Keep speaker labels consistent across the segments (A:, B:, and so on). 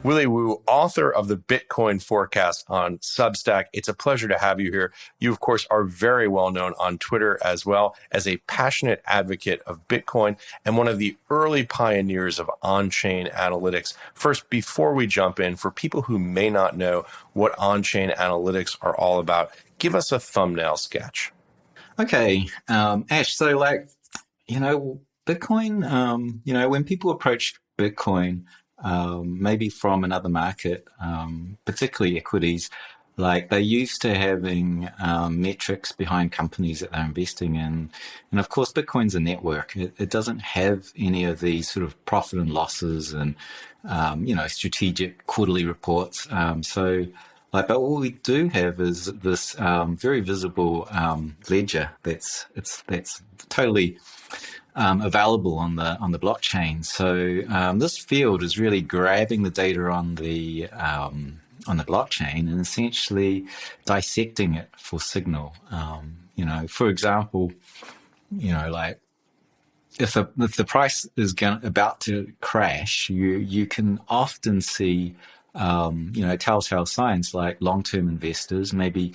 A: Willy Woo, author of the Bitcoin Forecast on Substack. It's a pleasure to have you here. You, of course, are very well known on Twitter as well as a passionate advocate of Bitcoin and one of the early pioneers of on-chain analytics. First, before we jump in, for people who may not know what on-chain analytics are all about, give us a thumbnail sketch.
B: Okay, Ash, so Bitcoin, when people approach Bitcoin, maybe from another market, particularly equities, like they're used to having metrics behind companies that they're investing in. And of course, Bitcoin's a network. It doesn't have any of these sort of profit and losses and, strategic quarterly reports. But what we do have is this very visible ledger that's totally available on the blockchain. So this field is really grabbing the data on the blockchain and essentially dissecting it for signal. For example, if the price is about to crash, you can often see telltale signs like long-term investors, maybe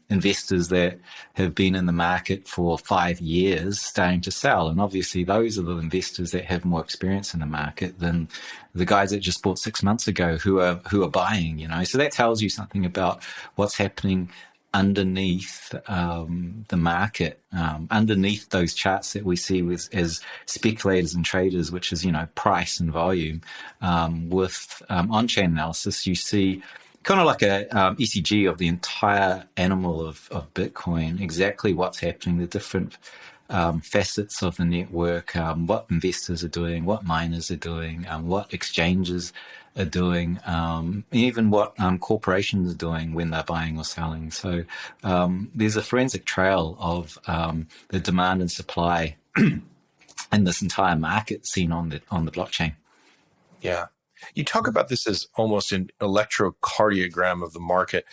B: investors that have been in the market for 5 years starting to sell. And obviously those are the investors that have more experience in the market than the guys that just bought 6 months ago who are buying, So that tells you something about what's happening underneath the market, underneath those charts that we see as speculators and traders, which is, price and volume. With on-chain analysis, you see kind of like a ECG of the entire animal of Bitcoin, exactly what's happening, the different facets of the network, what investors are doing, what miners are doing, what exchanges are doing, even what corporations are doing when they're buying or selling. So there's a forensic trail of the demand and supply and this entire market seen on the blockchain.
A: Yeah. You talk about this as almost an electrocardiogram of the market,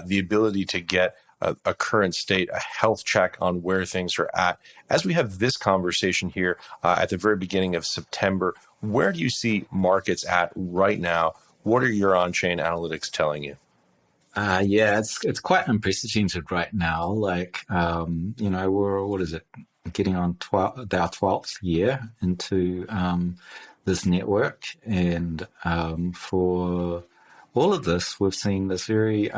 A: the ability to get a current state, a health check on where things are at. As we have this conversation here at the very beginning of September, where do you see markets at right now? What are your on-chain analytics telling you?
B: It's quite unprecedented right now. We're getting on our 12th year into this network, and for all of this, we've seen this very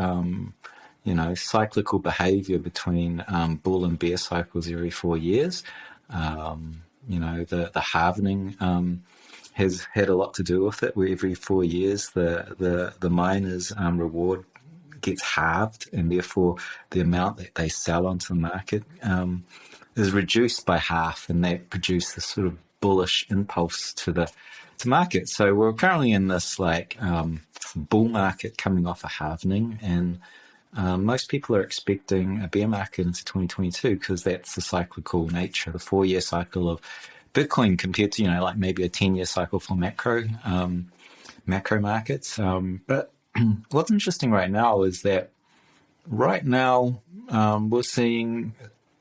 B: cyclical behavior between bull and bear cycles every 4 years. The halvening has had a lot to do with it, where every 4 years the miners' reward gets halved, and therefore the amount that they sell onto the market is reduced by half, and that produces this sort of bullish impulse to market. So we're currently in this bull market coming off a halvening, and most people are expecting a bear market into 2022 because that's the cyclical nature, the 4-year cycle of Bitcoin compared to maybe a 10-year cycle for macro markets. But what's interesting right now is that we're seeing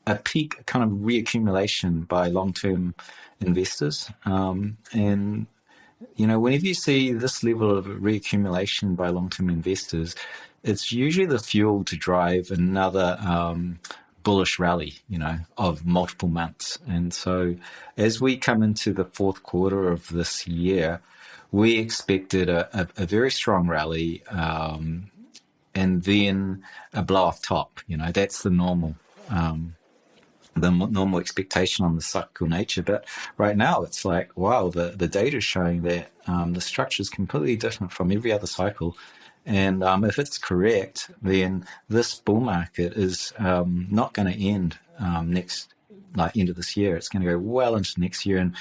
B: a peak kind of reaccumulation by long-term investors, and whenever you see this level of reaccumulation by long-term investors, it's usually the fuel to drive another bullish rally, of multiple months. And so as we come into the fourth quarter of this year, we expected a very strong rally, and then a blow off top. That's the normal expectation on the cyclical nature. But right now it's like, wow, the data is showing that the structure is completely different from every other cycle. And if it's correct, then this bull market is not going to end end of this year. It's going to go well into next year. And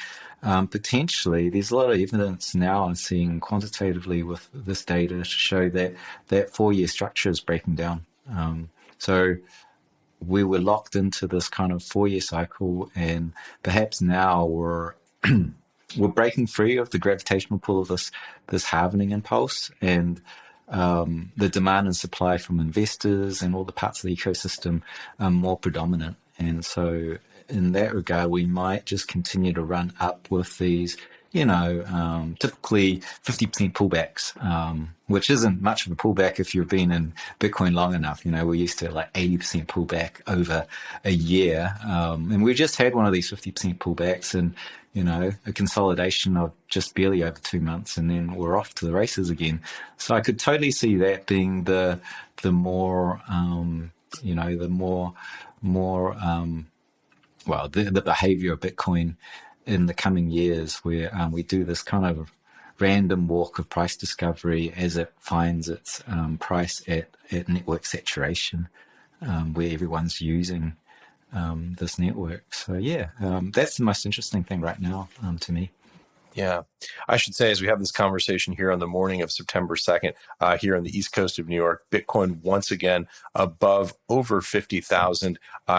B: potentially there's a lot of evidence now I'm seeing quantitatively with this data to show that 4-year structure is breaking down. So we were locked into this kind of 4-year cycle, and perhaps now we're breaking free of the gravitational pull of this halvening impulse, and the demand and supply from investors and all the parts of the ecosystem are more predominant. And so in that regard, we might just continue to run up with these typically 50% pullbacks, which isn't much of a pullback if you've been in Bitcoin long enough. We're used to like 80% pullback over a year. And we just had one of these 50% pullbacks and, a consolidation of just barely over 2 months, and then we're off to the races again. So I could totally see that being the more, the behavior of Bitcoin in the coming years, where we do this kind of random walk of price discovery as it finds its price at network saturation, where everyone's using this network. So that's the most interesting thing right now to me.
A: Yeah. I should say, as we have this conversation here on the morning of September 2nd, here on the East Coast of New York, Bitcoin once again above over 50,000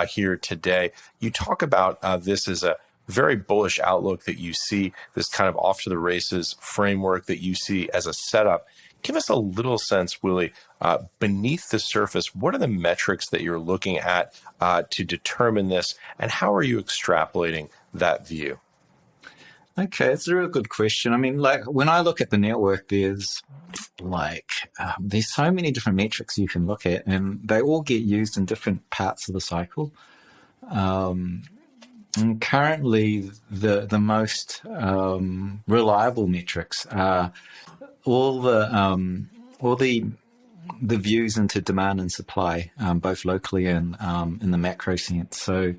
A: here today. You talk about this as a very bullish outlook that you see, this kind of off to the races framework that you see as a setup. Give us a little sense, Willy, beneath the surface, what are the metrics that you're looking at to determine this, and how are you extrapolating that view?
B: Okay, it's a real good question. I mean, like when I look at the network, there's so many different metrics you can look at, and they all get used in different parts of the cycle. And currently, the most reliable metrics are all the views into demand and supply, both locally and in the macro sense. So,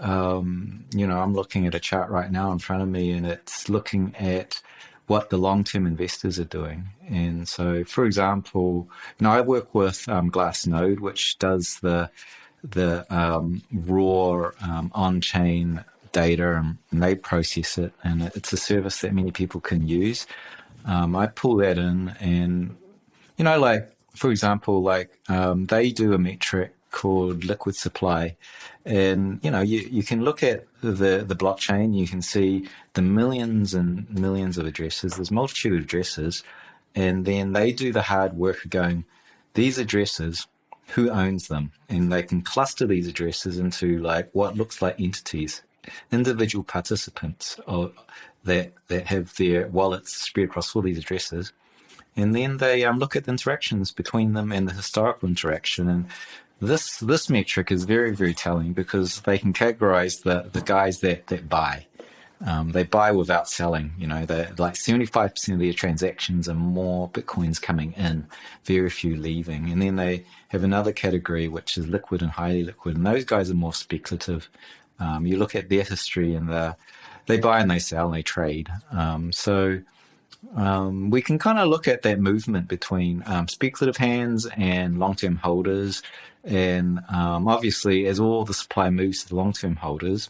B: I'm looking at a chart right now in front of me, and it's looking at what the long-term investors are doing. And so, for example, I work with Glassnode, which does the raw on-chain data, and they process it, and it's a service that many people can use. I pull that in, and for example, they do a metric called liquid supply, and you can look at the blockchain. You can see the millions and millions of addresses. There's multitude of addresses, and then they do the hard work of going, these addresses, who owns them? And they can cluster these addresses into what looks like entities, individual participants that have their wallets spread across all these addresses. And then they look at the interactions between them and the historical interaction. And this metric is very, very telling, because they can categorize the guys that buy. They buy without selling. They're like 75% of their transactions are more Bitcoins coming in, very few leaving. And then they have another category, which is liquid and highly liquid. And those guys are more speculative. You look at their history, and they buy and they sell and they trade. So we can kind of look at that movement between speculative hands and long-term holders. And obviously, as all the supply moves to the long-term holders,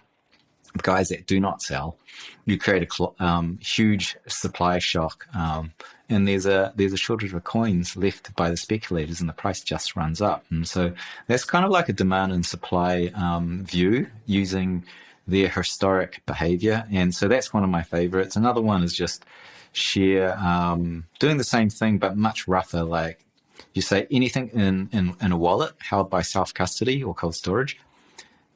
B: guys that do not sell, you create a huge supply shock, and there's a shortage of coins left by the speculators, and the price just runs up. And so that's kind of like a demand and supply view using their historic behavior. And so that's one of my favorites. Another one is just sheer doing the same thing but much rougher. Like you say, anything in a wallet held by self-custody or cold storage,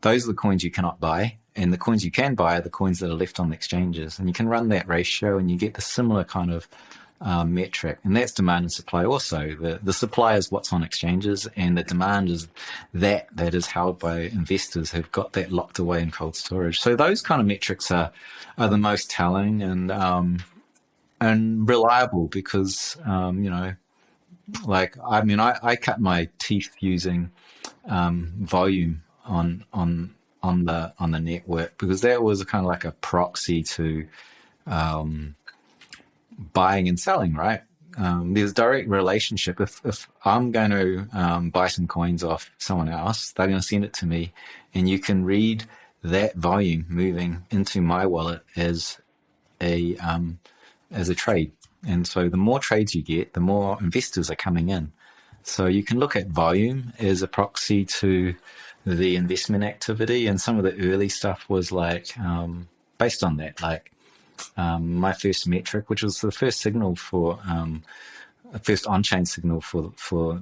B: those are the coins you cannot buy. And the coins you can buy are the coins that are left on the exchanges. And you can run that ratio, and you get the similar kind of metric. And that's demand and supply also. The supply is what's on exchanges, and the demand is that is held by investors who've got that locked away in cold storage. So those kind of metrics are the most telling and reliable, because I cut my teeth using volume on the network, because that was kind of like a proxy to buying and selling, right? There's a direct relationship. If I'm going to buy some coins off someone else, they're going to send it to me, and you can read that volume moving into my wallet as a trade. And so the more trades you get, the more investors are coming in. So you can look at volume as a proxy to the investment activity. And some of the early stuff was based on that. My first metric, which was the first signal for first on-chain signal for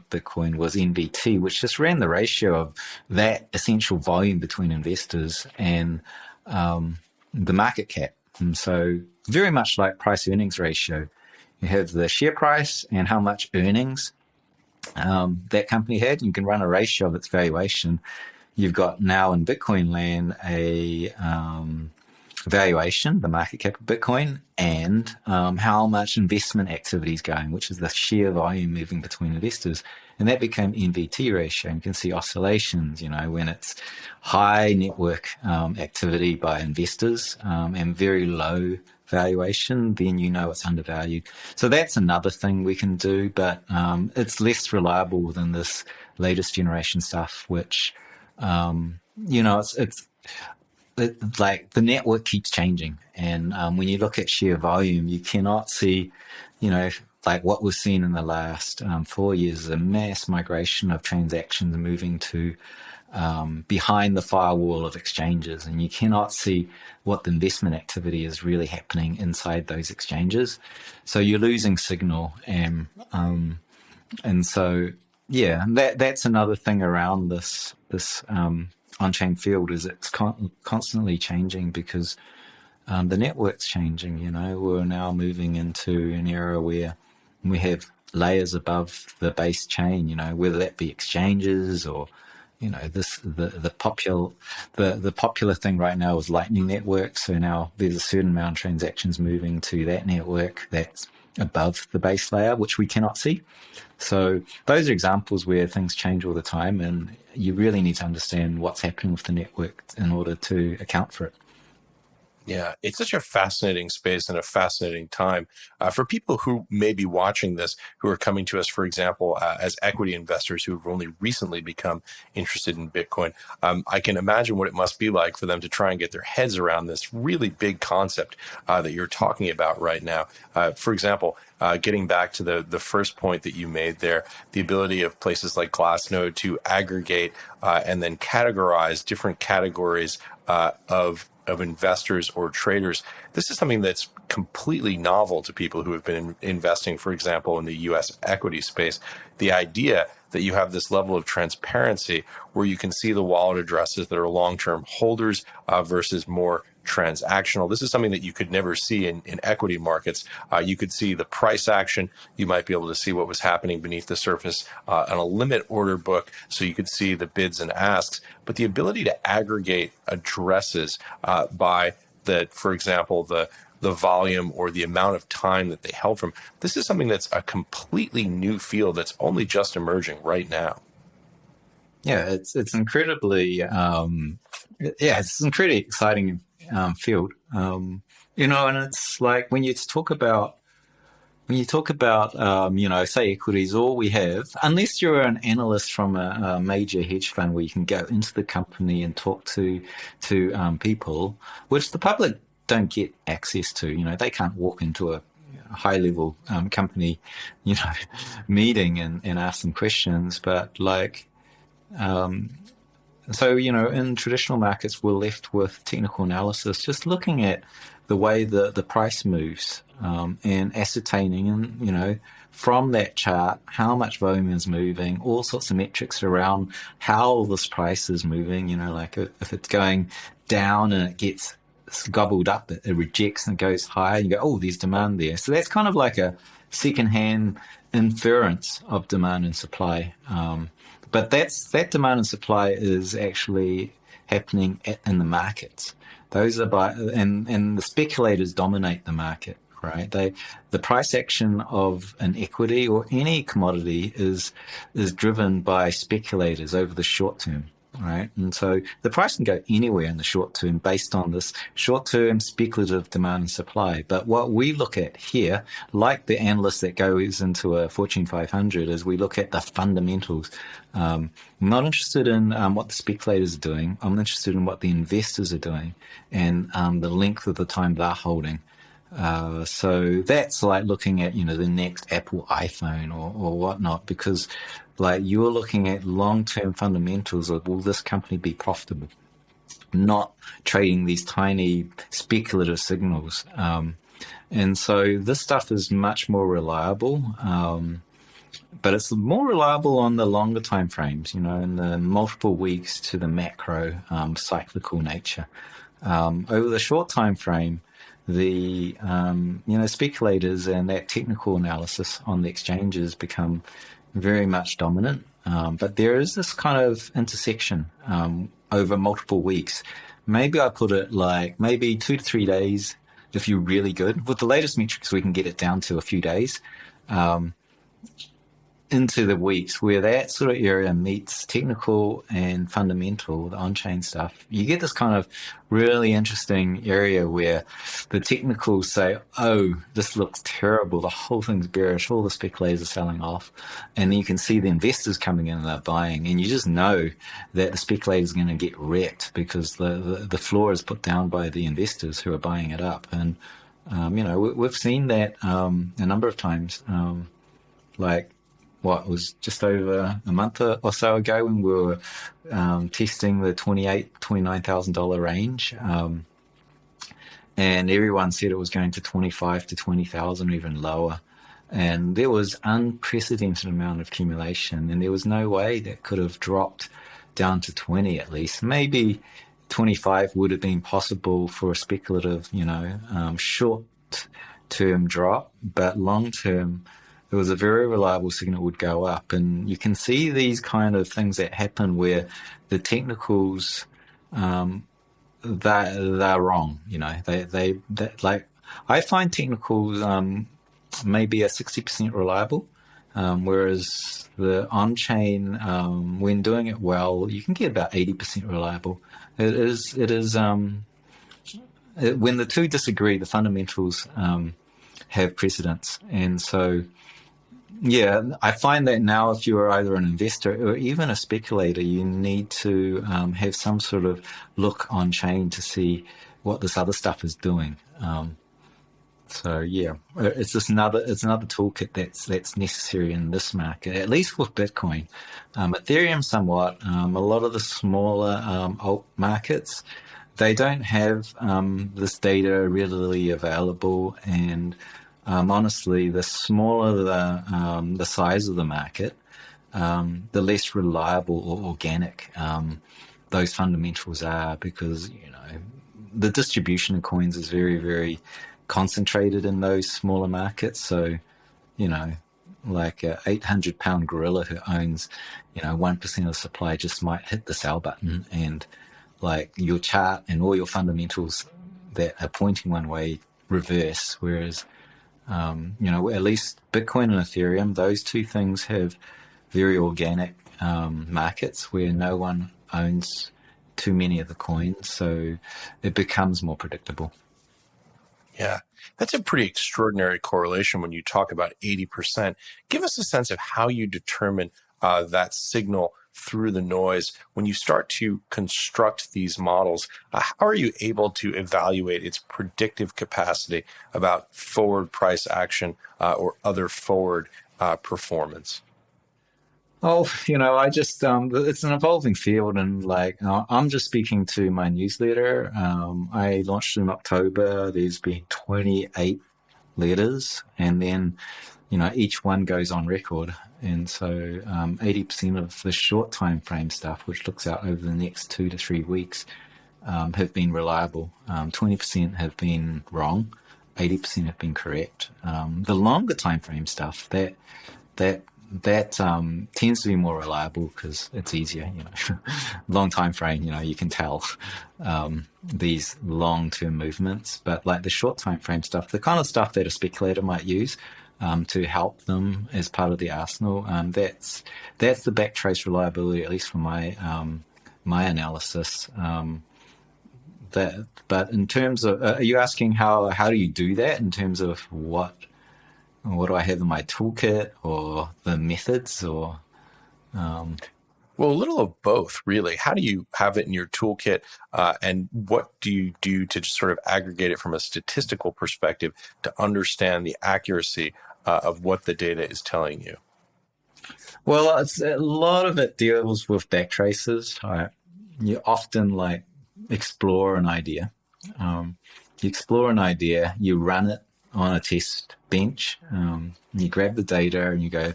B: Bitcoin, was NVT, which just ran the ratio of that essential volume between investors and the market cap. And so very much like price earnings ratio. You have the share price and how much earnings that company had. You can run a ratio of its valuation. You've got now in Bitcoin land a valuation, the market cap of Bitcoin, and how much investment activity is going, which is the sheer volume moving between investors. And that became NVT ratio. You can see oscillations, when it's high network activity by investors and very low valuation, then it's undervalued. So that's another thing we can do, but it's less reliable than this latest generation stuff, which, it's like the network keeps changing. And when you look at sheer volume, you cannot see, like what we've seen in the last 4 years is a mass migration of transactions moving to behind the firewall of exchanges, and you cannot see what the investment activity is really happening inside those exchanges. So you're losing signal, and so that's another thing around this on-chain field is it's constantly changing because the network's changing. We're now moving into an era where we have layers above the base chain, whether that be exchanges or the popular thing right now is Lightning Network. So now there's a certain amount of transactions moving to that network that's above the base layer, which we cannot see. So those are examples where things change all the time, and you really need to understand what's happening with the network in order to account for it.
A: Yeah, it's such a fascinating space and a fascinating time for people who may be watching this, who are coming to us, for example, as equity investors who have only recently become interested in Bitcoin. I can imagine what it must be like for them to try and get their heads around this really big concept that you're talking about right now. For example, getting back to the first point that you made there, the ability of places like Glassnode to aggregate and then categorize different categories of investors or traders. This is something that's completely novel to people who have been investing, for example, in the US equity space. The idea that you have this level of transparency where you can see the wallet addresses that are long-term holders versus more transactional. This is something that you could never see in equity markets. You could see the price action. You might be able to see what was happening beneath the surface on a limit order book, so you could see the bids and asks. But the ability to aggregate addresses by for example, the volume or the amount of time that they held from, this is something that's a completely new field that's only just emerging right now.
B: Yeah, it's incredibly it's an incredibly exciting field. And it's like when you talk about say equities, all we have, unless you're an analyst from a major hedge fund where you can go into the company and talk to people, which the public don't get access to. They can't walk into a high level company, meeting and ask them questions. But so, in traditional markets, we're left with technical analysis, just looking at the way the price moves and ascertaining, and, from that chart, how much volume is moving, all sorts of metrics around how this price is moving, like if it's going down and it gets gobbled up, it rejects and goes higher, and you go, oh, there's demand there. So that's kind of like a secondhand inference of demand and supply. But that demand and supply is actually happening in the markets. Those are and the speculators dominate the market, right? The price action of an equity or any commodity is driven by speculators over the short term, right? And so the price can go anywhere in the short term based on this short-term speculative demand and supply. But what we look at here, like the analyst that goes into a Fortune 500, is we look at the fundamentals. I'm not interested in what the speculators are doing. I'm interested in what the investors are doing and the length of the time they're holding. So that's like looking at, the next Apple iPhone or whatnot, because you're looking at long-term fundamentals of, will this company be profitable? Not trading these tiny speculative signals. And so this stuff is much more reliable, but it's more reliable on the longer time frames, in the multiple weeks to the macro cyclical nature. Over the short time frame, the speculators and that technical analysis on the exchanges become very much dominant. But there is this kind of intersection over multiple weeks. Maybe I put it like maybe 2 to 3 days if you're really good. With the latest metrics, we can get it down to a few days. Into the weeks where that sort of area meets technical and fundamental, the on-chain stuff, you get this kind of really interesting area where the technicals say, oh, this looks terrible, the whole thing's bearish, all the speculators are selling off, and then you can see the investors coming in and they're buying, and you just know that the speculators are going to get wrecked because the floor is put down by the investors who are buying it up. And we've seen that a number of times, it was just over a month or so ago when we were testing the $29,000 range, and everyone said it was going to 25 to 20,000 or even lower, and there was unprecedented amount of accumulation, and there was no way that could have dropped down to 20 at least. Maybe 25 would have been possible for a speculative, short-term drop, but long-term, it was a very reliable signal would go up. And you can see these kind of things that happen where the technicals, they're wrong. They like, I find technicals maybe a 60% reliable, whereas the on-chain, when doing it well, you can get about 80% reliable. It is when the two disagree, the fundamentals have precedence. And so, yeah, I find that now if you're either an investor or even a speculator, you need to have some sort of look on chain to see what this other stuff is doing. So yeah, it's another toolkit that's necessary in this market, at least with Bitcoin. Ethereum somewhat. A lot of the smaller alt markets, they don't have this data readily available, and honestly, the smaller the size of the market, the less reliable or organic those fundamentals are, because the distribution of coins is very, very concentrated in those smaller markets. So, like a 800-pound gorilla who owns 1% of the supply just might hit the sell button, and like your chart and all your fundamentals that are pointing one way reverse. Whereas at least Bitcoin and Ethereum, those two things have very organic markets where no one owns too many of the coins, so it becomes more predictable.
A: Yeah, that's a pretty extraordinary correlation when you talk about 80%. Give us a sense of how you determine that signal through the noise. When you start to construct these models, how are you able to evaluate its predictive capacity about forward price action or other forward performance?
B: Oh, I just, it's an evolving field, and I'm just speaking to my newsletter. I launched in October. There's been 28 letters, and then, each one goes on record. And so 80% of the short time frame stuff, which looks out over the next 2 to 3 weeks, have been reliable. 20% have been wrong. 80% have been correct. The longer time frame stuff, that tends to be more reliable because it's easier, long time frame, you can tell these long-term movements. But like the short time frame stuff, the kind of stuff that a speculator might use to help them as part of the arsenal, that's the backtrace reliability, at least for my analysis. But in terms of, are you asking how do you do that in terms of what do I have in my toolkit, or the methods, or?
A: Well, a little of both, really. How do you have it in your toolkit, and what do you do to just sort of aggregate it from a statistical perspective to understand the accuracy of what the data is telling you?
B: Well, a lot of it deals with backtraces. You often explore an idea. You explore an idea, you run it on a test bench, you grab the data and you go,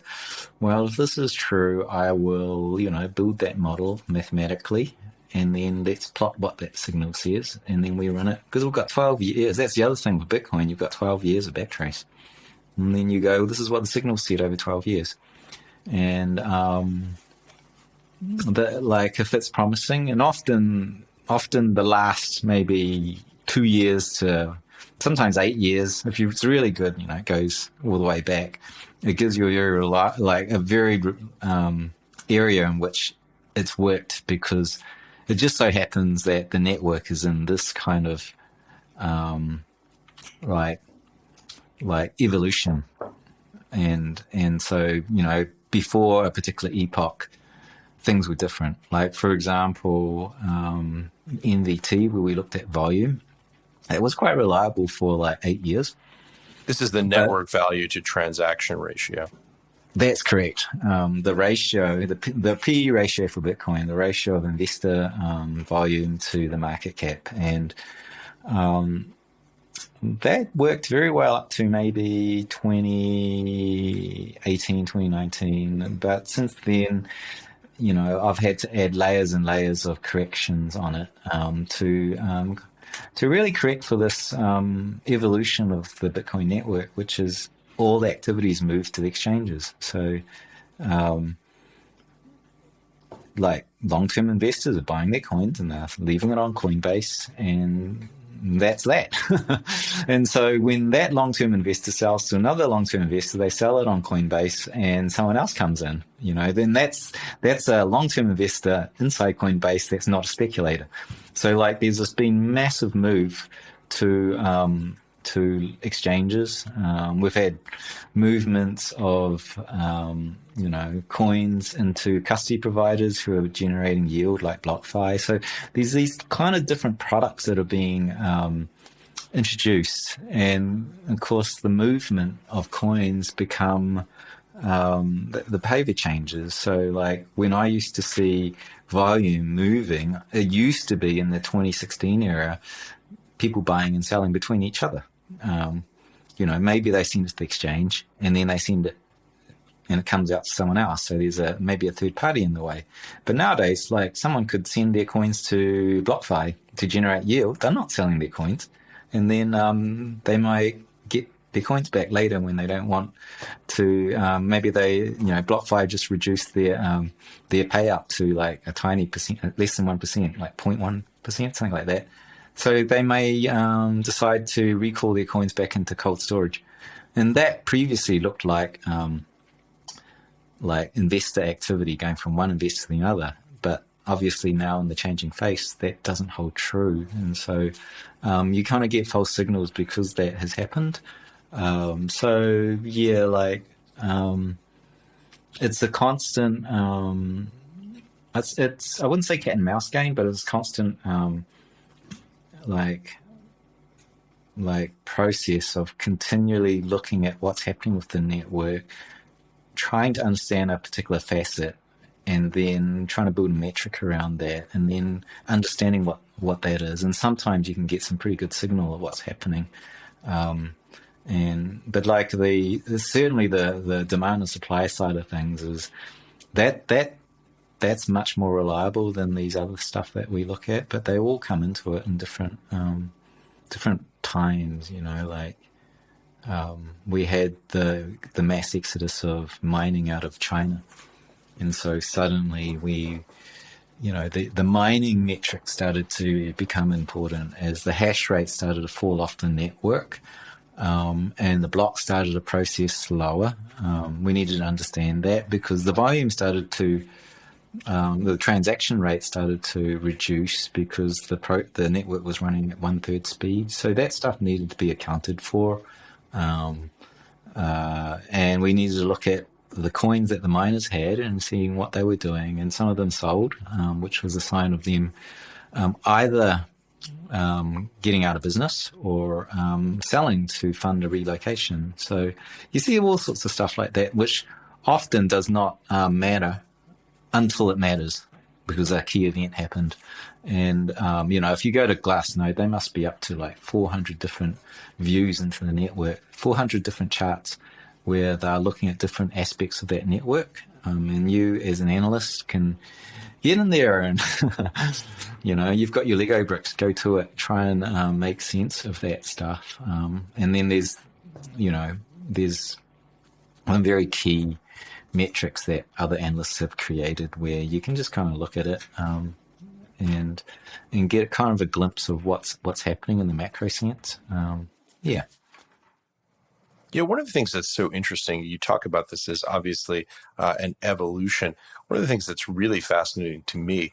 B: well, if this is true, I will, build that model mathematically and then let's plot what that signal says, and then we run it, because we've got 12 years. That's the other thing with Bitcoin. You've got 12 years of backtrace, and then you go, this is what the signal said over 12 years. And if it's promising, and often the last maybe 2 years to sometimes 8 years, if it's really good, it goes all the way back. It gives you a very area in which it's worked, because it just so happens that the network is in this kind of evolution, and so before a particular epoch, things were different. Like, for example, NVT, where we looked at volume, it was quite reliable for 8 years.
A: This is the network value to transaction ratio.
B: That's correct. The ratio, the PE ratio for Bitcoin, the ratio of investor volume to the market cap. And that worked very well up to maybe 2018, 2019. But since then, I've had to add layers and layers of corrections on it to really correct for this evolution of the Bitcoin network, which is all the activities move to the exchanges. So, long-term investors are buying their coins and they're leaving it on Coinbase, and that's that. And so when that long-term investor sells to another long-term investor, they sell it on Coinbase, and someone else comes in, then that's a long-term investor inside Coinbase. That's not a speculator. So there's this been massive move to exchanges. We've had movements of coins into custody providers who are generating yield, like BlockFi. So there's these kind of different products that are being introduced, and of course the movement of coins become the behavior changes. So when I used to see volume moving, it used to be in the 2016 era, people buying and selling between each other. Maybe they send it to the exchange, and then they send it and it comes out to someone else. So there's maybe a third party in the way. But nowadays, someone could send their coins to BlockFi to generate yield. They're not selling their coins. And then they might get their coins back later when they don't want to. Maybe BlockFi just reduced their payout to a tiny percent, less than 1%, 0.1%, something like that. So they may decide to recall their coins back into cold storage. And that previously looked like investor activity going from one investor to the other. But obviously now in the changing face, that doesn't hold true. And so you kind of get false signals because that has happened. It's a constant, it's I wouldn't say cat and mouse game, but it's constant process of continually looking at what's happening with the network, trying to understand a particular facet, and then trying to build a metric around that, and then understanding what that is. And sometimes you can get some pretty good signal of what's happening. But certainly the demand and supply side of things is that's much more reliable than these other stuff that we look at. But they all come into it in different times. We had the mass exodus of mining out of China, and so suddenly the mining metric started to become important as the hash rate started to fall off the network, and the blocks started to process slower. We needed to understand that because the volume started to, the transaction rate started to reduce because the network was running at 1/3 speed. So that stuff needed to be accounted for. And we needed to look at the coins that the miners had and seeing what they were doing. And some of them sold, which was a sign of them either getting out of business or selling to fund a relocation. So you see all sorts of stuff like that, which often does not matter until it matters because a key event happened. And, if you go to Glassnode, they must be up to 400 different views into the network, 400 different charts where they're looking at different aspects of that network. And you, as an analyst, can get in there and, you've got your Lego bricks, go to it, try and make sense of that stuff. And then there's one very key metrics that other analysts have created where you can just kind of look at it and get kind of a glimpse of what's happening in the macro sense.
A: Yeah, one of the things that's so interesting, you talk about this is obviously an evolution. One of the things that's really fascinating to me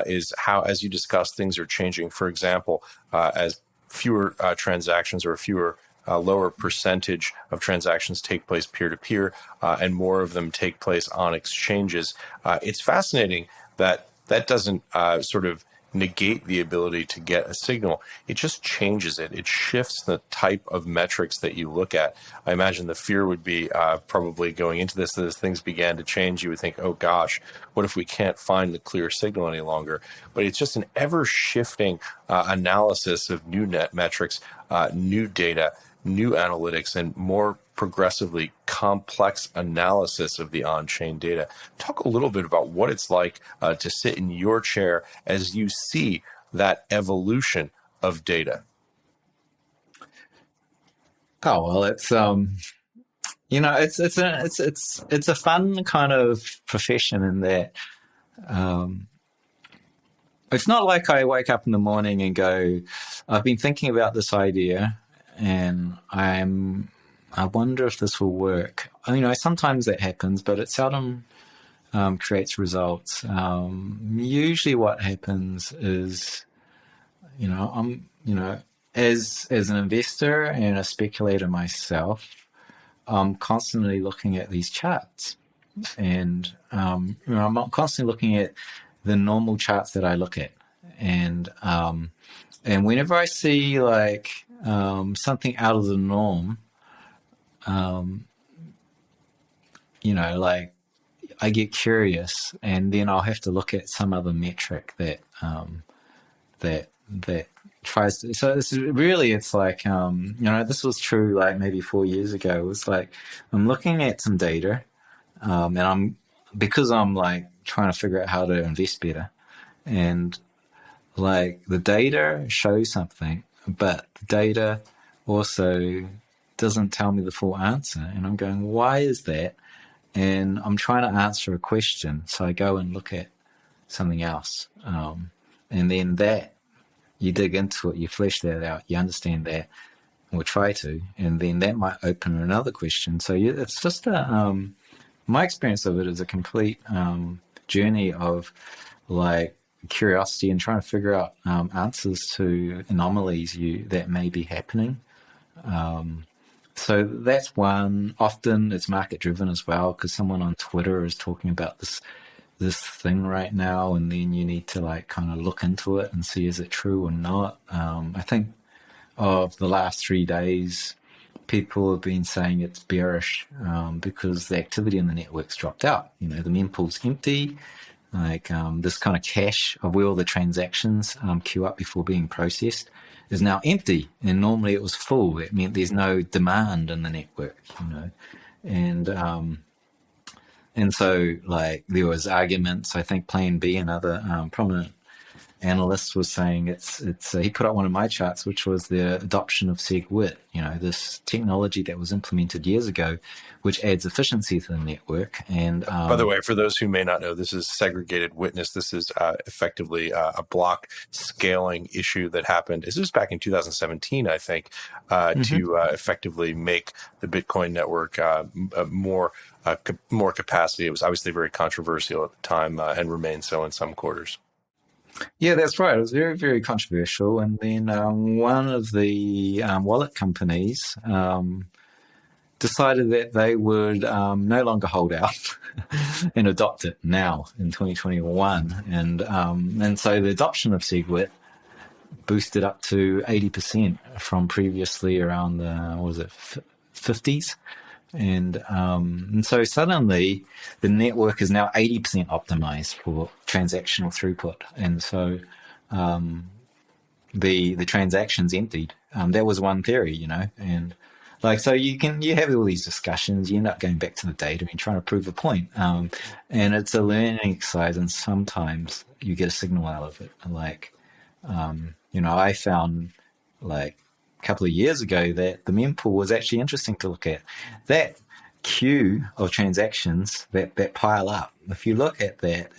A: is how, as you discuss, things are changing. For example, as fewer transactions or fewer lower percentage of transactions take place peer-to-peer and more of them take place on exchanges, it's fascinating that doesn't sort of negate the ability to get a signal. It just changes it. It shifts the type of metrics that you look at. I imagine the fear would be probably going into this, as things began to change, you would think, oh gosh, what if we can't find the clear signal any longer? But it's just an ever-shifting analysis of new net metrics, new data, new analytics, and more progressively complex analysis of the on-chain data. Talk a little bit about what it's like to sit in your chair as you see that evolution of data.
B: Oh, well, it's it's a fun kind of profession in that it's not like I wake up in the morning and go, I've been thinking about this idea and I wonder if this will work. Sometimes that happens, but it seldom creates results. Usually what happens is, as an investor and a speculator myself, I'm constantly looking at these charts. And, I'm constantly looking at the normal charts that I look at. And whenever I see something out of the norm, I get curious, and then I'll have to look at some other metric that tries to. So this was true maybe 4 years ago. It was I'm looking at some data, and because I'm trying to figure out how to invest better, and the data shows something, but the data also doesn't tell me the full answer, and I'm going, why is that? And I'm trying to answer a question, so I go and look at something else, and then that you dig into it, you flesh that out, you understand that, or try to, and then that might open another question. So it's just my experience of it is a complete journey of curiosity and trying to figure out answers to anomalies that may be happening. So that's one. Often it's market driven as well, because someone on Twitter is talking about this thing right now, and then you need to kind of look into it and see, is it true or not? I think of the last 3 days, people have been saying it's bearish because the activity in the network's dropped out. The mempool's empty. This kind of cache of where all the transactions queue up before being processed is now empty, and normally it was full. It meant there's no demand in the network, and so there was arguments. I think Plan B, another prominent analyst, was saying it's he put up one of my charts, which was the adoption of SegWit, this technology that was implemented years ago, which adds efficiency to the network. And
A: by the way, for those who may not know, this is segregated witness. This is effectively a block scaling issue that happened. This was back in 2017, I think, to effectively make the Bitcoin network more capacity. It was obviously very controversial at the time and remains so in some quarters.
B: Yeah, that's right. It was very, very controversial. And then one of the wallet companies decided that they would no longer hold out and adopt it now in 2021. And so the adoption of SegWit boosted up to 80% from previously around the 50s. And so suddenly the network is now 80% optimized for transactional throughput. And so the transactions emptied. That was one theory, and like, so you have all these discussions, you end up going back to the data and trying to prove a point. And it's a learning exercise, and sometimes you get a signal out of it. Like, I found like a couple of years ago that the mempool was actually interesting to look at. That queue of transactions that pile up. If you look at that,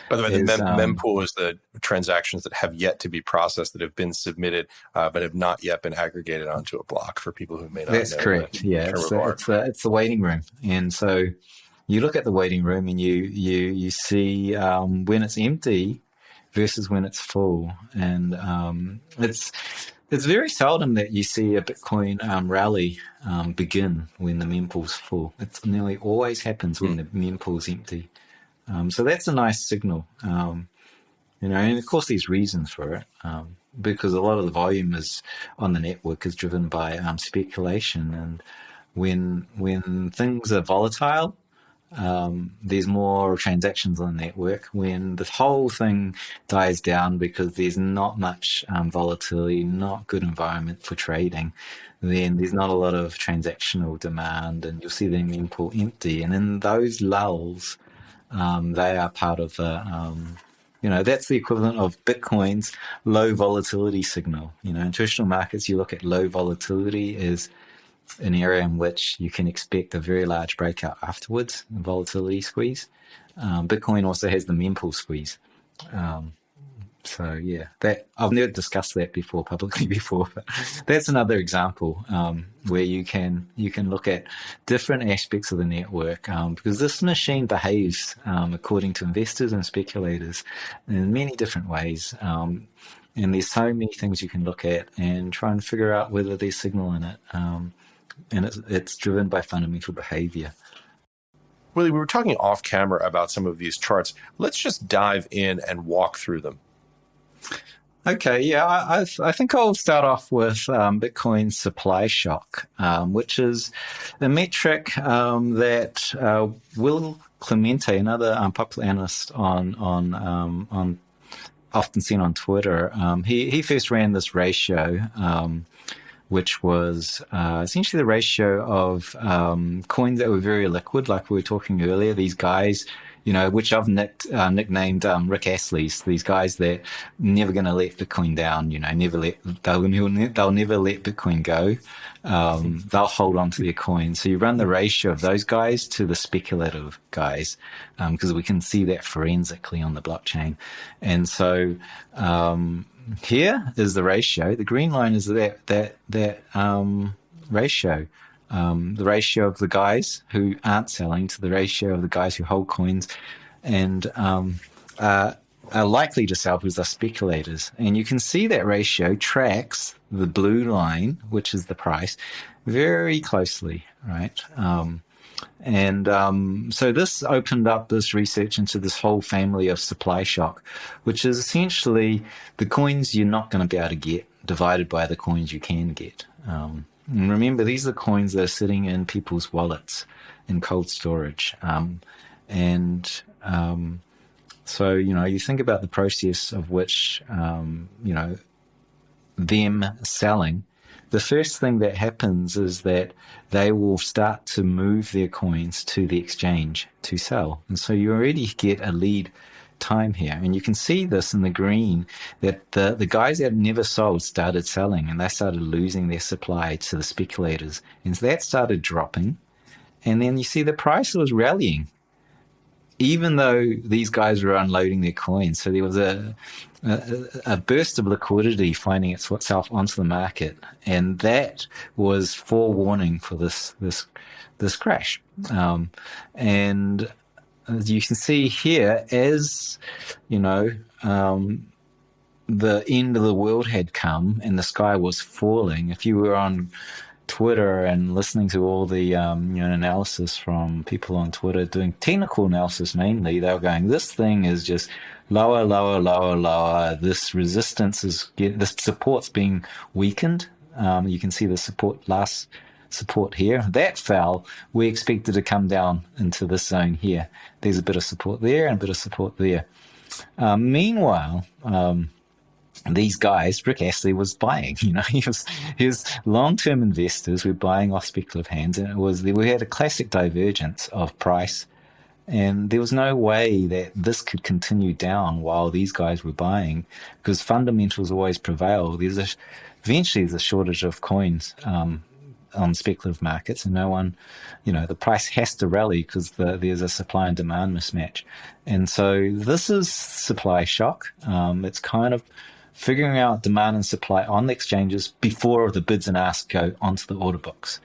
A: by the way, the mempool is the transactions that have yet to be processed, that have been submitted, but have not yet been aggregated onto a block. For people who may not
B: that's
A: know,
B: correct. Yeah, it's the waiting room, and so you look at the waiting room and you see when it's empty versus when it's full, and it's very seldom that you see a Bitcoin rally begin when the mempool's full. It nearly always happens when the mempool's empty. So that's a nice signal. And of course there's reasons for it, because a lot of the volume is on the network is driven by speculation. And when things are volatile, there's more transactions on the network. When the whole thing dies down because there's not much volatility, not good environment for trading, then there's not a lot of transactional demand, and you'll see the mempool empty. And in those lulls, they are part of the that's the equivalent of Bitcoin's low volatility signal. In traditional markets, you look at low volatility as an area in which you can expect a very large breakout afterwards, a volatility squeeze. Bitcoin also has the mempool squeeze. That I've never discussed that publicly before, but that's another example where you can look at different aspects of the network, because this machine behaves according to investors and speculators in many different ways. And there's so many things you can look at and try and figure out whether there's signal in it. And it's driven by fundamental behavior.
A: Willy, we were talking off camera about some of these charts. Let's just dive in and walk through them.
B: Okay, yeah, I think I'll start off with Bitcoin's supply shock, which is a metric that Will Clemente, another popular analyst on often seen on Twitter, he first ran this ratio, which was essentially the ratio of coins that were very liquid, like we were talking earlier. These guys, which I've nicknamed Rick Astley's. These guys that never going to let Bitcoin down. They'll never let Bitcoin go. They'll hold on to their coins. So you run the ratio of those guys to the speculative guys, because we can see that forensically on the blockchain. And so here is the ratio. The green line is that ratio. The ratio of the guys who aren't selling to the ratio of the guys who hold coins and are likely to sell because they're speculators. And you can see that ratio tracks the blue line, which is the price, very closely, right? So this opened up this research into this whole family of supply shock, which is essentially the coins you're not going to be able to get divided by the coins you can get. And remember, these are coins that are sitting in people's wallets in cold storage. So, you think about the process of which, them selling. The first thing that happens is that they will start to move their coins to the exchange to sell. And so you already get a lead time here. And you can see this in the green, that the guys that never sold started selling, and they started losing their supply to the speculators. And so that started dropping. And then you see the price was rallying, even though these guys were unloading their coins. So there was a burst of liquidity finding itself onto the market, and that was forewarning for this crash. And as you can see here, as the end of the world had come and the sky was falling, if you were on Twitter and listening to all the analysis from people on Twitter doing technical analysis mainly, they were going, this thing is just lower, lower, lower, lower. This resistance this support's being weakened. You can see the last support here. That fell. We expected to come down into this zone here. There's a bit of support there and a bit of support there. Meanwhile, these guys, Rick Astley was buying, his long-term investors were buying off speculative hands, and we had a classic divergence of price, and there was no way that this could continue down while these guys were buying, because fundamentals always prevail. Eventually there's a shortage of coins on speculative markets, and no one, the price has to rally because there's a supply and demand mismatch. And so this is supply shock. It's kind of figuring out demand and supply on the exchanges before the bids and asks go onto the order books,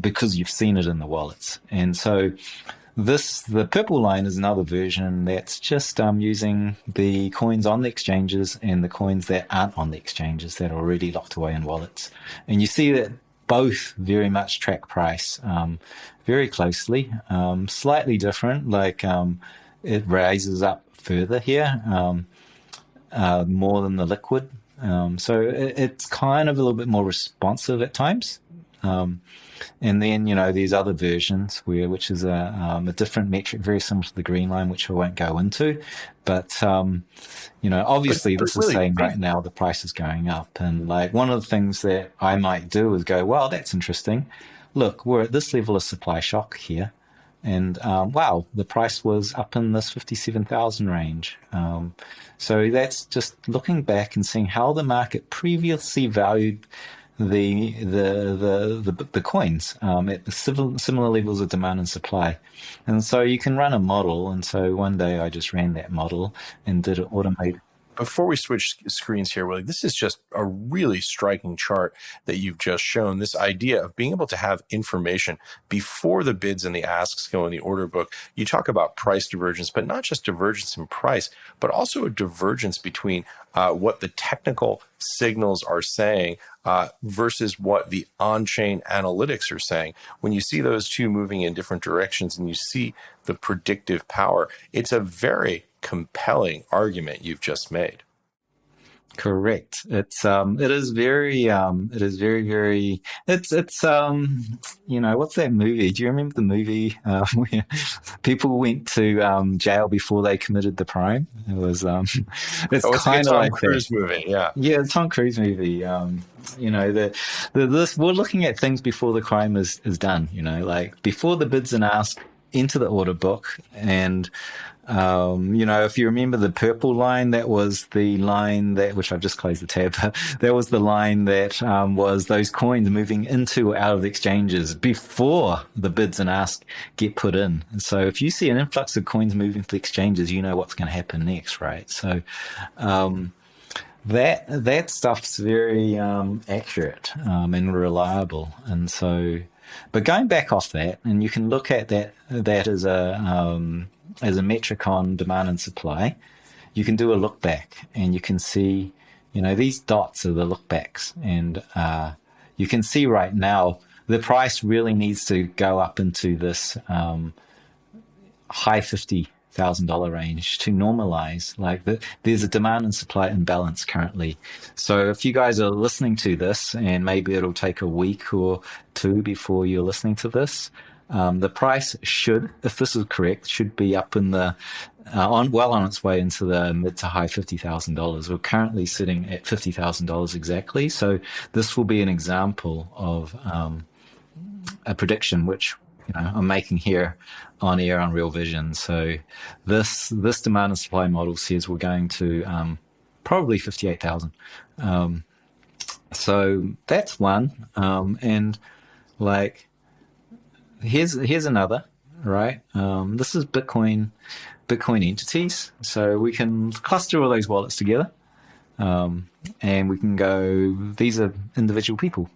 B: because you've seen it in the wallets. And so the purple line is another version that's just using the coins on the exchanges and the coins that aren't on the exchanges that are already locked away in wallets. And you see that both very much track price very closely, slightly different, it raises up further here, more than the liquid. So it's kind of a little bit more responsive at times. And then, these other versions which is a different metric, very similar to the green line, which I won't go into. But, obviously this is saying right now the price is going up. And one of the things that I might do is go, well, that's interesting. Look, we're at this level of supply shock here. And, wow, the price was up in this 57,000 range. So that's just looking back and seeing how the market previously valued the coins at similar levels of demand and supply. And so you can run a model. And so one day I just ran that model and did it automated.
A: Before we switch screens here, Willie, this is just a really striking chart that you've just shown. This idea of being able to have information before the bids and the asks go in the order book. You talk about price divergence, but not just divergence in price, but also a divergence between what the technical signals are saying versus what the on-chain analytics are saying. When you see those two moving in different directions and you see the predictive power, it's a very compelling argument you've just made.
B: Correct. It is very what's that movie? Do you remember the movie where people went to jail before they committed the crime? It was it's kind of like
A: Tom Cruise movie, yeah.
B: Yeah, the Tom Cruise movie. This we're looking at things before the crime is done, before the bids and asks into the order book. And if you remember the purple line, that was the line which I've just closed the tab, that was the line that was those coins moving into or out of the exchanges before the bids and asks get put in. And so if you see an influx of coins moving to the exchanges, you know what's going to happen next, right? So that stuff's very accurate and reliable. And so, but going back off that, and you can look at that as a metric on demand and supply, you can do a look back and you can see, these dots are the look backs. And you can see right now the price really needs to go up into this high $50,000 range to normalize. There's a demand and supply imbalance currently. So if you guys are listening to this, and maybe it'll take a week or two before you're listening to this, the price should, if this is correct, should be up in the on its way into the mid to high $50,000. We're currently sitting at $50,000 exactly. So this will be an example of a prediction which I'm making here on air on Real Vision. So this demand and supply model says we're going to probably 58,000. So that's one, and here's another, right? This is Bitcoin entities. So we can cluster all those wallets together, and we can go, these are individual people.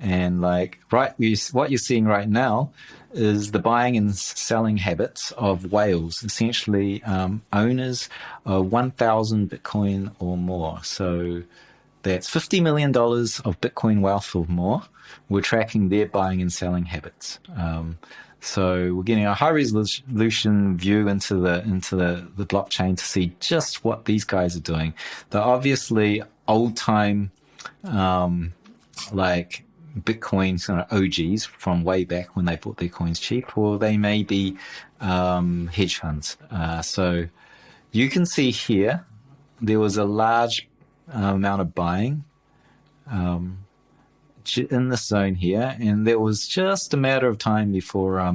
B: And what you're seeing right now is the buying and selling habits of whales, essentially owners of 1,000 Bitcoin or more. So that's $50 million of Bitcoin wealth or more. We're tracking their buying and selling habits. So we're getting a high resolution view into the blockchain to see just what these guys are doing. They're obviously old time, Bitcoin kind of OGs from way back when they bought their coins cheap, or they may be hedge funds. So you can see here there was a large amount of buying in this zone here, and there was just a matter of time before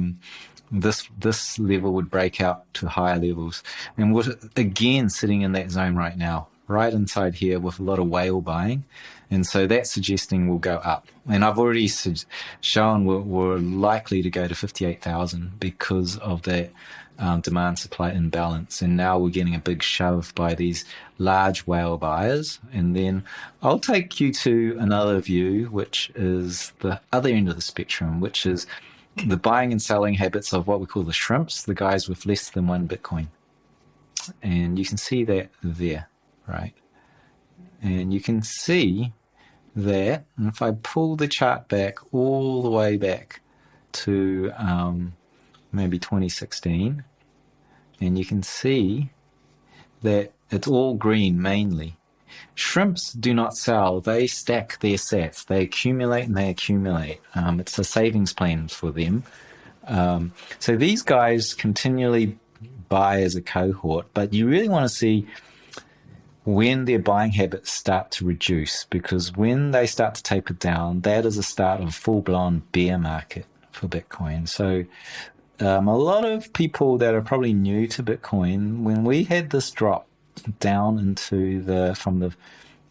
B: this level would break out to higher levels. And we're again sitting in that zone right now, right inside here with a lot of whale buying. And so that's suggesting we'll go up. And I've already shown we're likely to go to 58,000 because of that demand supply imbalance. And now we're getting a big shove by these large whale buyers. And then I'll take you to another view, which is the other end of the spectrum, which is the buying and selling habits of what we call the shrimps, the guys with less than one Bitcoin. And you can see that there, right? And you can see that, and if I pull the chart back all the way back to maybe 2016, and you can see that it's all green mainly. Shrimps do not sell, they stack their sats, they accumulate and they accumulate. It's a savings plan for them. So these guys continually buy as a cohort, but you really want to see when their buying habits start to reduce, because when they start to taper down, that is a start of a full-blown bear market for Bitcoin. So a lot of people that are probably new to Bitcoin, when we had this drop down into from the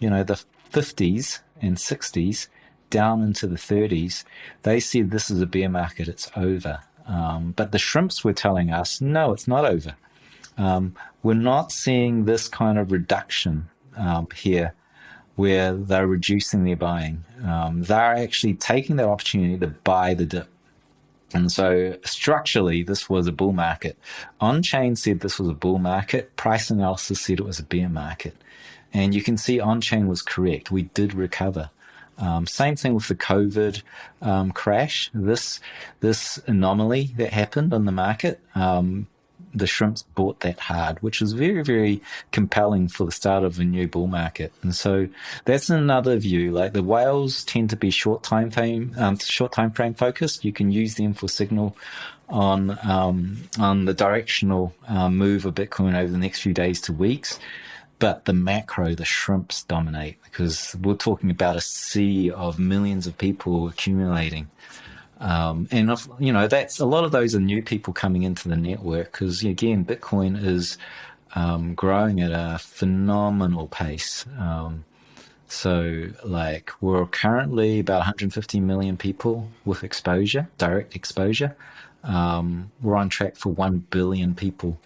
B: 50s and 60s down into the 30s, they said this is a bear market, it's over. But the shrimps were telling us, no, it's not over. We're not seeing this kind of reduction here where they're reducing their buying. They're actually taking that opportunity to buy the dip. And so structurally, this was a bull market. On-chain said this was a bull market. Price analysis said it was a bear market. And you can see on-chain was correct. We did recover. Same thing with the COVID crash. This anomaly that happened on the market, the shrimps bought that hard, which was very, very compelling for the start of a new bull market. And so that's another view. Like the whales tend to be short time frame focused. You can use them for signal on the directional move of Bitcoin over the next few days to weeks. But the macro, the shrimps dominate, because we're talking about a sea of millions of people accumulating. And that's a lot of those are new people coming into the network, because again, Bitcoin is growing at a phenomenal pace. So like we're currently about 150 million people with exposure, direct exposure. We're on track for 1 billion people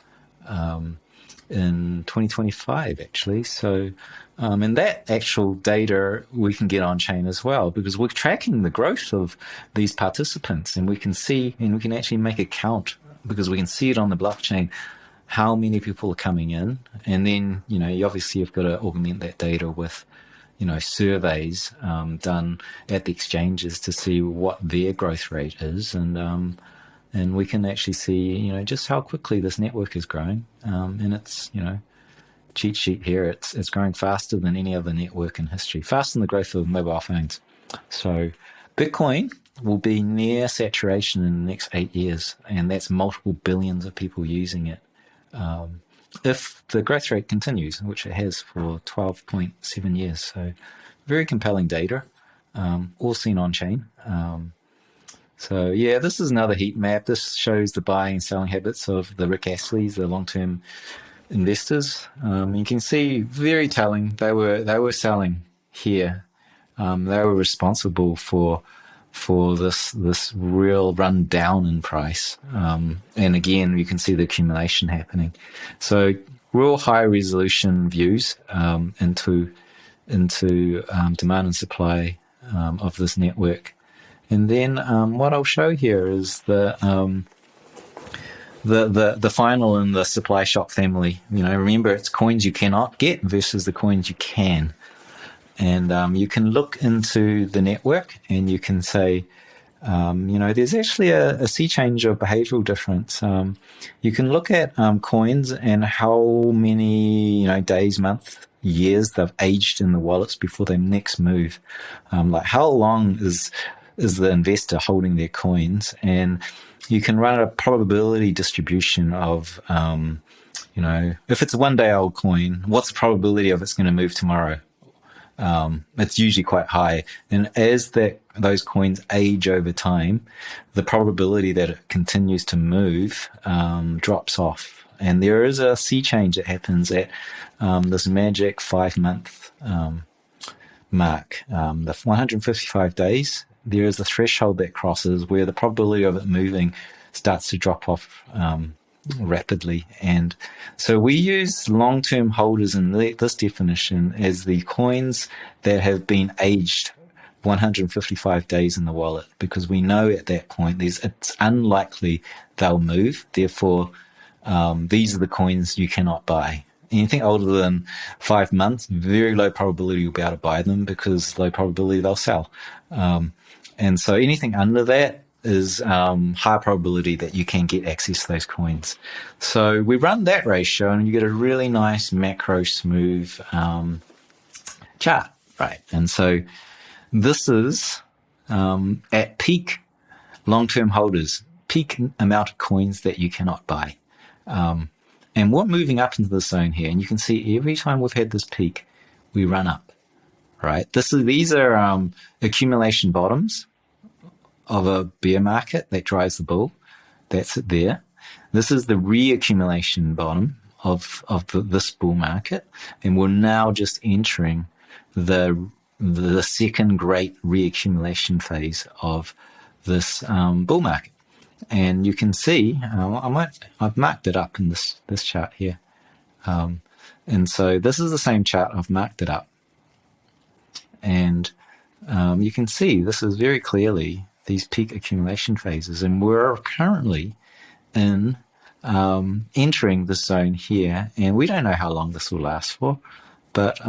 B: in 2025 actually. So and that actual data we can get on chain as well, because we're tracking the growth of these participants, and we can see, and we can actually make a count, because we can see it on the blockchain how many people are coming in. And then you obviously have got to augment that data with surveys done at the exchanges to see what their growth rate is, and we can actually see just how quickly this network is growing. And it's cheat sheet here, it's growing faster than any other network in history, faster than the growth of mobile phones. So Bitcoin will be near saturation in the next 8 years, and that's multiple billions of people using it. If the growth rate continues, which it has for 12.7 years. So very compelling data, all seen on chain. So yeah, this is another heat map. This shows the buying and selling habits of the Rick Astley's, the long-term investors. You can see very telling. They were selling here. They were responsible for this real run down in price. And again, you can see the accumulation happening. So real high resolution views into demand and supply of this network. And then what I'll show here is the final in the supply shock family. Remember, it's coins you cannot get versus the coins you can. And you can look into the network and you can say, there's actually a sea change of behavioral difference. You can look at coins and how many days, months, years they've aged in the wallets before they next move. Like how long is the investor holding their coins, and you can run a probability distribution of, if it's a 1 day old coin, what's the probability of it's going to move tomorrow It's usually quite high. And as those coins age over time, the probability that it continues to move drops off. And there is a sea change that happens at this magic 5-month mark, the 155 days. There is a threshold that crosses where the probability of it moving starts to drop off rapidly. And so we use long-term holders in this definition as the coins that have been aged 155 days in the wallet, because we know at that point it's unlikely they'll move. Therefore, these are the coins you cannot buy. Anything older than 5 months, very low probability you'll be able to buy them, because low probability they'll sell. And so anything under that is high probability that you can get access to those coins. So we run that ratio and you get a really nice macro smooth chart, right? And so this is at peak long-term holders, peak amount of coins that you cannot buy. And we're moving up into the zone here, and you can see every time we've had this peak, we run up, right? These are accumulation bottoms of a bear market that drives the bull. That's it there. This is the reaccumulation bottom of this bull market, and we're now just entering the second great reaccumulation phase of this bull market. And you can see, I've marked it up in this chart here. And so this is the same chart. I've marked it up. And you can see this is very clearly these peak accumulation phases. And we're currently in entering the zone here. And we don't know how long this will last for. But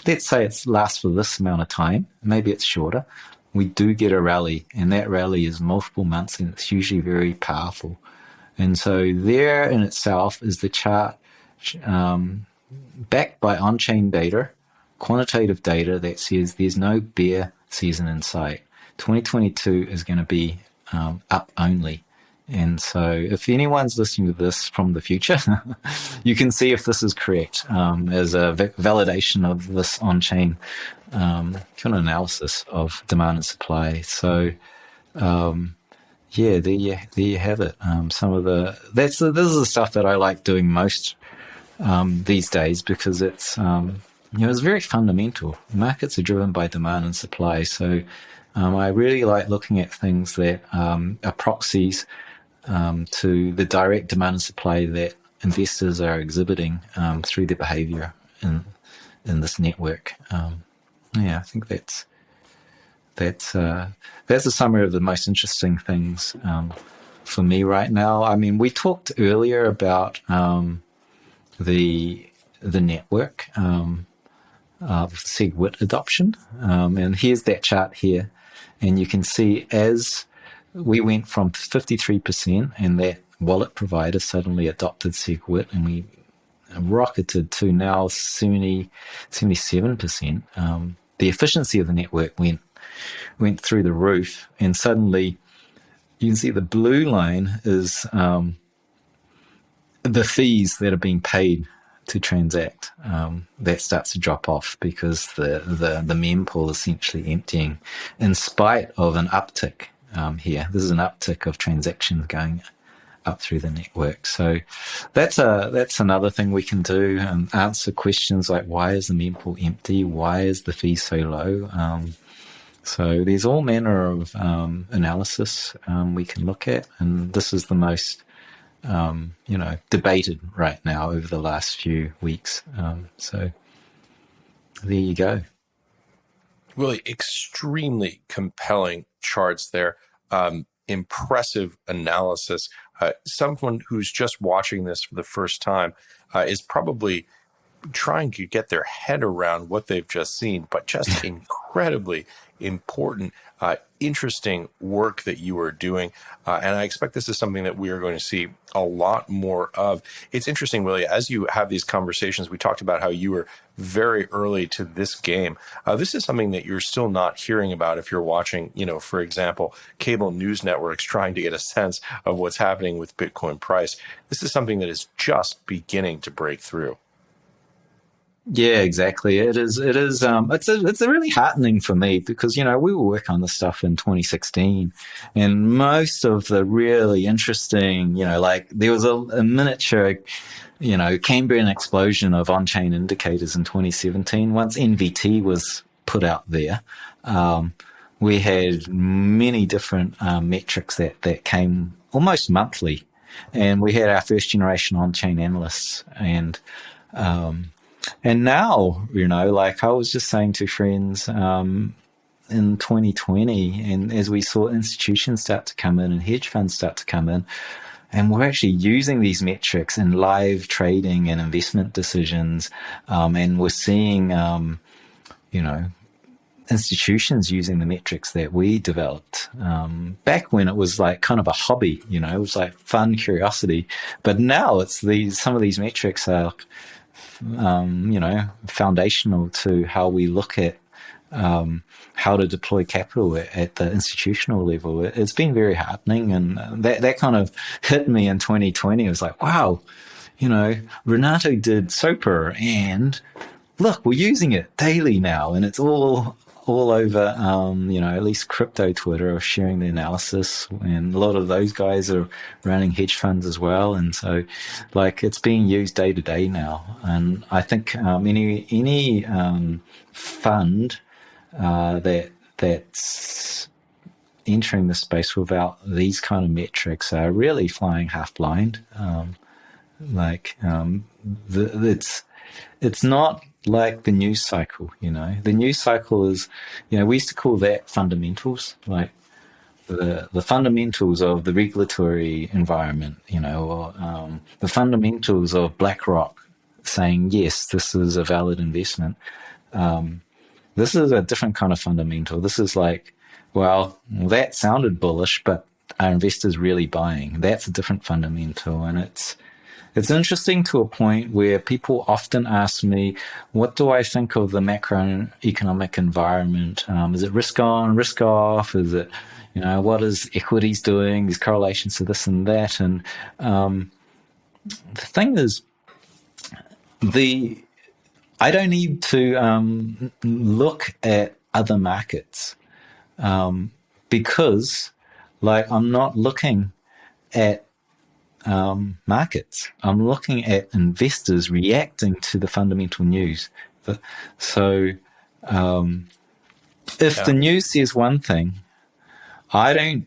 B: let's say it lasts for this amount of time. Maybe it's shorter. We do get a rally, and that rally is multiple months, and it's usually very powerful. And so there in itself is the chart backed by on-chain data, quantitative data that says there's no bear season in sight. 2022 is going to be up only. And so if anyone's listening to this from the future, you can see if this is correct as a validation of this on-chain kind of analysis of demand and supply. So, yeah, there you have it. This is the stuff that I like doing most these days, because it's it's very fundamental. Markets are driven by demand and supply. So I really like looking at things that are proxies to the direct demand and supply that investors are exhibiting through their behavior in this network. I think that's a summary of the most interesting things for me right now. I mean, we talked earlier about the network of SegWit adoption, and here's that chart here, and you can see as we went from 53%, and that wallet provider suddenly adopted SegWit, and we rocketed to now 77%. The efficiency of the network went through the roof, and suddenly you can see the blue line is the fees that are being paid to transact. That starts to drop off because the mempool is essentially emptying, in spite of an uptick here. This is an uptick of transactions going up through the network. So that's another thing we can do, and answer questions like, why is the mempool empty? Why is the fee so low? So there's all manner of analysis we can look at, and this is the most debated right now over the last few weeks. So there you go.
A: Really extremely compelling charts there. Impressive analysis. Someone who's just watching this for the first time is probably trying to get their head around what they've just seen, but just incredibly important, interesting work that you are doing. And I expect this is something that we are going to see a lot more of. It's interesting, Willie, as you have these conversations, we talked about how you were very early to this game. This is something that you're still not hearing about if you're watching, for example, cable news networks trying to get a sense of what's happening with Bitcoin price. This is something that is just beginning to break through.
B: Yeah, exactly. It is. It is. It's really heartening for me because we were working on this stuff in 2016, and most of the really interesting, like there was a miniature, Cambrian explosion of on-chain indicators in 2017. Once NVT was put out there, we had many different metrics that came almost monthly, and we had our first generation on-chain analysts and now, like I was just saying to friends in 2020, and as we saw institutions start to come in and hedge funds start to come in, and we're actually using these metrics in live trading and investment decisions, and we're seeing, institutions using the metrics that we developed back when it was like kind of a hobby, it was like fun curiosity. But now it's some of these metrics are foundational to how we look at how to deploy capital at the institutional level. It's been very heartening, and that kind of hit me in 2020. It was like, wow, Renato did SOPR, and look, we're using it daily now, and it's all over, at least crypto Twitter are sharing the analysis, and a lot of those guys are running hedge funds as well. And so, like, it's being used day to day now. And I think any fund that's entering the space without these kind of metrics are really flying half blind. It's not like the news cycle, The news cycle is, we used to call that fundamentals, like the fundamentals of the regulatory environment, or the fundamentals of BlackRock saying, yes, this is a valid investment. This is a different kind of fundamental. This is like, well, that sounded bullish, but are investors really buying? That's a different fundamental, and it's interesting to a point where people often ask me, what do I think of the macroeconomic environment? Is it risk on, risk off? Is it, what is equities doing? These correlations to this and that. And the thing is, I don't need to look at other markets because, like, I'm not looking at markets. I'm looking at investors reacting to the fundamental news. So if the news says one thing, I don't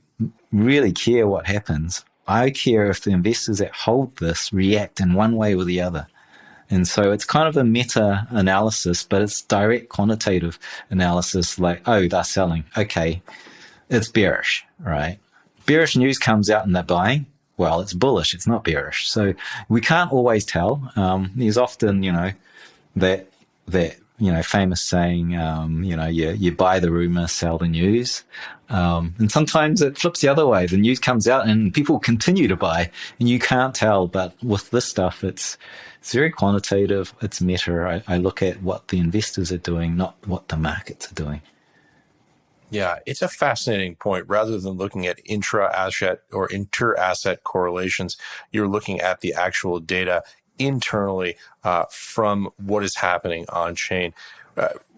B: really care what happens. I care if the investors that hold this react in one way or the other. And so it's kind of a meta analysis, but it's direct quantitative analysis, like, oh, they're selling. Okay, it's bearish, right? Bearish news comes out and they're buying. Well, it's bullish, it's not bearish. So we can't always tell. There's often, that famous saying, you buy the rumor, sell the news. And sometimes it flips the other way. The news comes out and people continue to buy, and you can't tell. But with this stuff, it's very quantitative. It's meta. I look at what the investors are doing, not what the markets are doing.
A: Yeah, it's a fascinating point. Rather than looking at intra-asset or inter-asset correlations, you're looking at the actual data internally from what is happening on chain.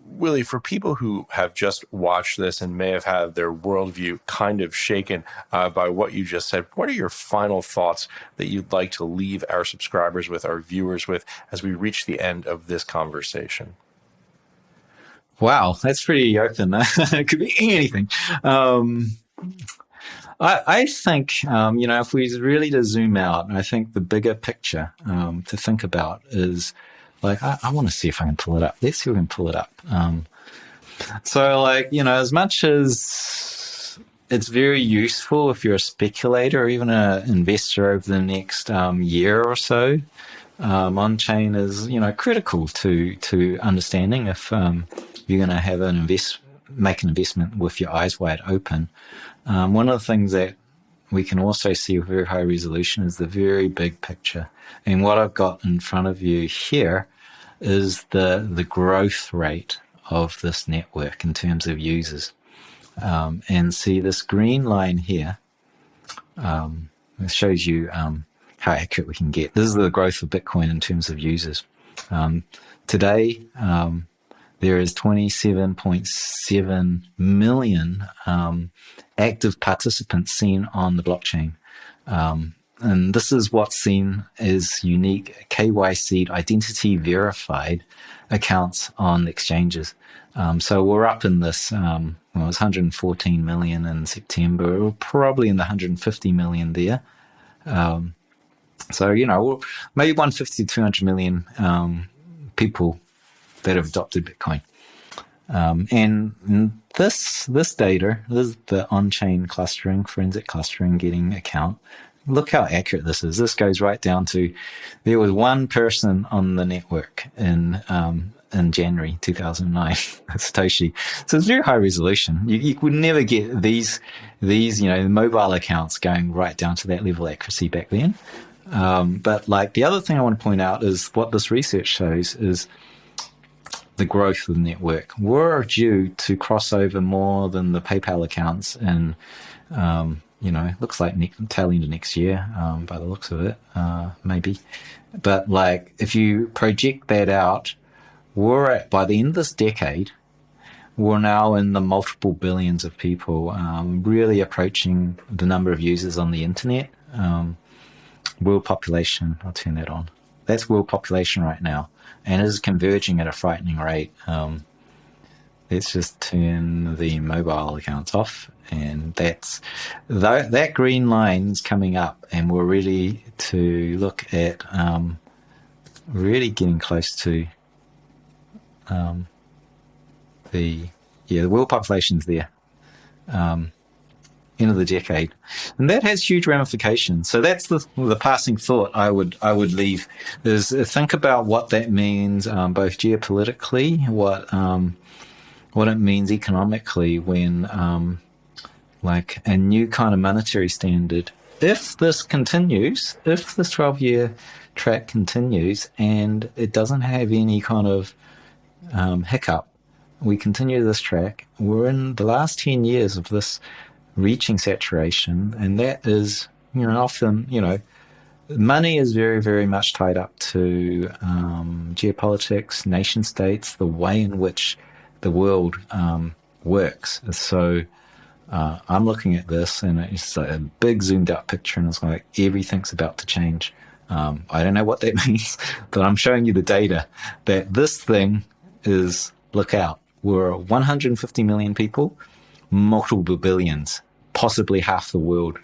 A: Willy, for people who have just watched this and may have had their worldview kind of shaken by what you just said, what are your final thoughts that you'd like to leave our subscribers with, our viewers with, as we reach the end of this conversation?
B: Wow, that's pretty open. It could be anything. I think, if we really to zoom out, I think the bigger picture to think about is, like, I want to see if I can pull it up. Let's see if we can pull it up. So, like, as much as it's very useful if you're a speculator or even an investor over the next year or so, on-chain is, critical to understanding if you're going to have make an investment with your eyes wide open. One of the things that we can also see with very high resolution is the very big picture. And what I've got in front of you here is the growth rate of this network in terms of users. And see this green line here, it shows you how accurate we can get. This is the growth of Bitcoin in terms of users. Today, there is 27.7 million active participants seen on the blockchain. And this is what's seen as unique KYC, identity verified accounts on exchanges. So we're up in this, it was 114 million in September. We're probably in the 150 million there. So, maybe 150 to 200 million people that have adopted Bitcoin. And this data, this is the on-chain clustering, forensic clustering getting account. Look how accurate this is. This goes right down to, there was one person on the network in January 2009, Satoshi. So it's very high resolution. You would never get these mobile accounts going right down to that level of accuracy back then. But like the other thing I want to point out is what this research shows is the growth of the network. We're due to cross over more than the PayPal accounts in, looks like tail end of next year, by the looks of it, maybe. But like, if you project that out, by the end of this decade, we're now in the multiple billions of people, really approaching the number of users on the internet. World population, I'll turn that on. That's world population right now, and it is converging at a frightening rate. Let's just turn the mobile accounts off, and that green line is coming up, and we're ready to look at really getting close to the world population's there. End of the decade, and that has huge ramifications. So that's the passing thought I would leave is think about what that means, both geopolitically, what it means economically when like a new kind of monetary standard. If this continues, if this 12-year track continues, and it doesn't have any kind of hiccup, we continue this track. We're in the last 10 years of this reaching saturation, and that is, often, money is very, very much tied up to geopolitics, nation states, the way in which the world works. So I'm looking at this, and it's like a big zoomed out picture, and it's like everything's about to change. I don't know what that means, but I'm showing you the data that this thing is, look out, we're 150 million people, multiple billions, possibly half the world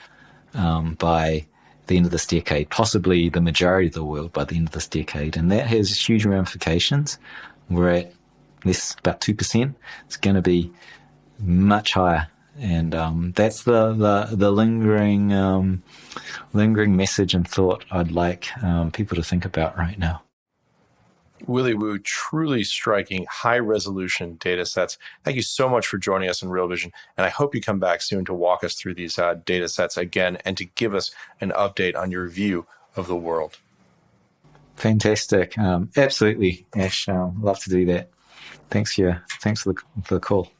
B: by the end of this decade, possibly the majority of the world by the end of this decade. And that has huge ramifications. We're at about 2%. It's going to be much higher. And that's the lingering message and thought I'd like people to think about right now.
A: Willy Woo, truly striking high-resolution data sets. Thank you so much for joining us in Real Vision, and I hope you come back soon to walk us through these data sets again and to give us an update on your view of the world.
B: Fantastic. Absolutely, Ash. Love to do that. Thanks for the call.